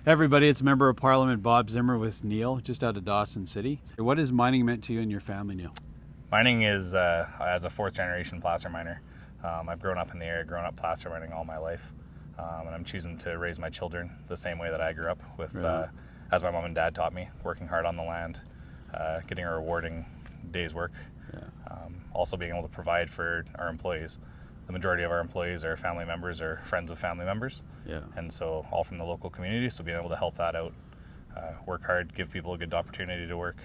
Hey everybody, it's Member of Parliament Bob Zimmer with Neil, just out of Dawson City. What has mining meant to you and your family, Neil? Mining is, as a fourth generation placer miner, I've grown up in the area, grown up placer mining all my life, and I'm choosing to raise my children the same way that I grew up with, as my mom and dad taught me, working hard on the land, getting a rewarding day's work, also being able to provide for our employees. The majority of our employees are family members or friends of family members, and so all from the local community, so being able to help that out, work hard, give people a good opportunity to work,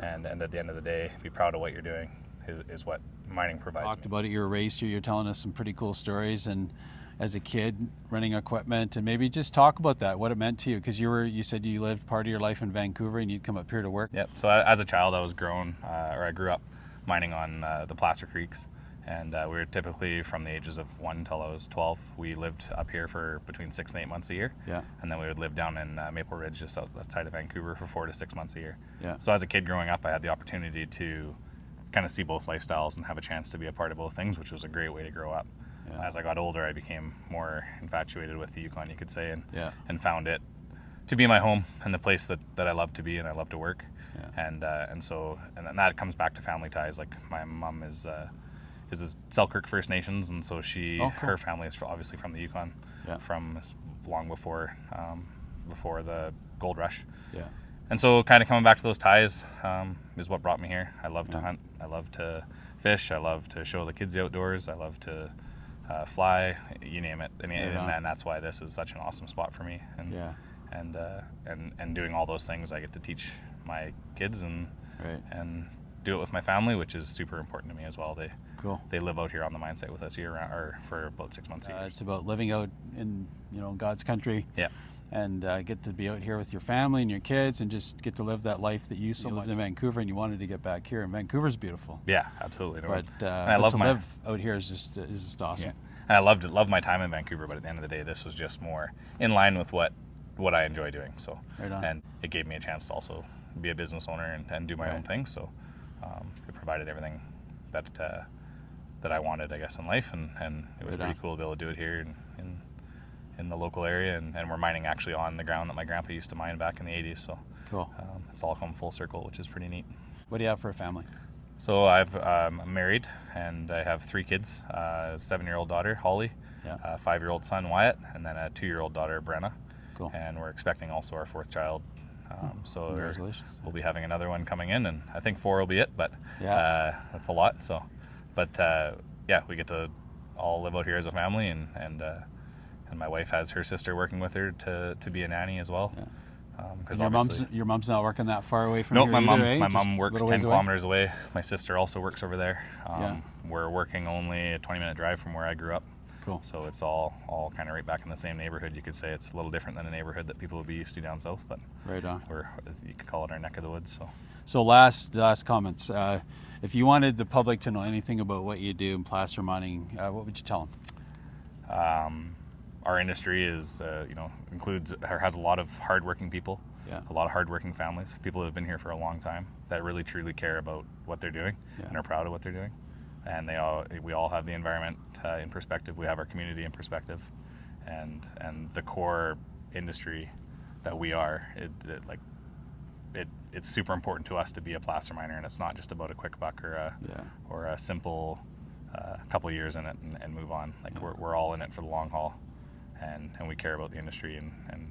and at the end of the day, be proud of what you're doing is what mining provides. Talked about it, you're a racer, you're telling us some pretty cool stories, and as a kid running equipment, and maybe just talk about that, what it meant to you, because you said you lived part of your life in Vancouver and you'd come up here to work. Yep, so as a child I grew up mining on the Placer Creeks. And we were typically from the ages of 1 until I was 12. We lived up here for between 6 and 8 months a year. And then we would live down in Maple Ridge, just outside of Vancouver, for 4 to 6 months a year. So as a kid growing up, I had the opportunity to kind of see both lifestyles and have a chance to be a part of both things, which was a great way to grow up. As I got older, I became more infatuated with the Yukon, you could say, and found it to be my home and the place that I love to be and I love to work. And then that comes back to family ties. Like my mom is Selkirk First Nations, and so her family is obviously from the Yukon, from long before the gold rush. And so kind of coming back to those ties is what brought me here. I love to hunt, I love to fish, I love to show the kids the outdoors, I love to fly, you name it. And that's why this is such an awesome spot for me. And doing all those things, I get to teach my kids and do it with my family, which is super important to me as well. They live out here on the mine site with us year round, or for about 6 months a year. It's about living out in God's country. And get to be out here with your family and your kids, and just get to live that life that you lived in Vancouver, and you wanted to get back here. And Vancouver's beautiful. Yeah, absolutely. But I love to live out here is just awesome. And I loved my time in Vancouver, but at the end of the day, this was just more in line with what I enjoy doing. So, and it gave me a chance to also be a business owner and do my own thing. So it provided everything that I wanted, I guess, in life, and it was pretty cool to be able to do it here in the local area, and we're mining actually on the ground that my grandpa used to mine back in the 80s, so it's all come full circle, which is pretty neat. What do you have for a family? So I'm married, and I have 3 kids, a 7-year-old daughter, Holly, a 5-year-old son, Wyatt, and then a 2-year-old daughter, Brenna. And we're expecting also our 4th child. So congratulations. We'll be having another one coming in, and I think 4 will be it, but that's a lot. So, but we get to all live out here as a family, and my wife has her sister working with her to be a nanny as well. Because your mom's not working that far away from here. No, my mom works 10 kilometers away. My sister also works over there. We're working only a 20-minute drive from where I grew up. So it's all kind of right back in the same neighborhood. You could say it's a little different than a neighborhood that people would be used to down south, but you could call it our neck of the woods. So last comments. If you wanted the public to know anything about what you do in placer mining, what would you tell them? Our industry is includes or has a lot of hardworking people, a lot of hardworking families, people that have been here for a long time that really truly care about what they're doing and are proud of what they're doing. And we all have the environment in perspective. We have our community in perspective, and the core industry that we are. It's super important to us to be a placer miner, and it's not just about a quick buck or a simple couple of years in it and move on. We're all in it for the long haul, and we care about the industry and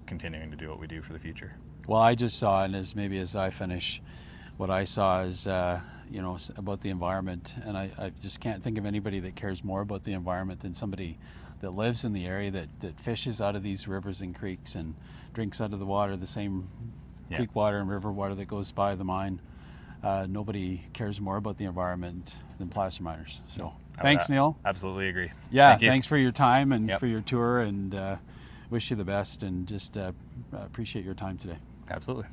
continuing to do what we do for the future. Well, I just saw, and as I finish, what I saw is about the environment, and I just can't think of anybody that cares more about the environment than somebody that lives in the area, that fishes out of these rivers and creeks and drinks out of the water, the same creek water and river water that goes by the mine. Nobody cares more about the environment than placer miners. So thanks, Neil. Absolutely agree. Thanks for your time and for your tour, and wish you the best, and just appreciate your time today. Absolutely.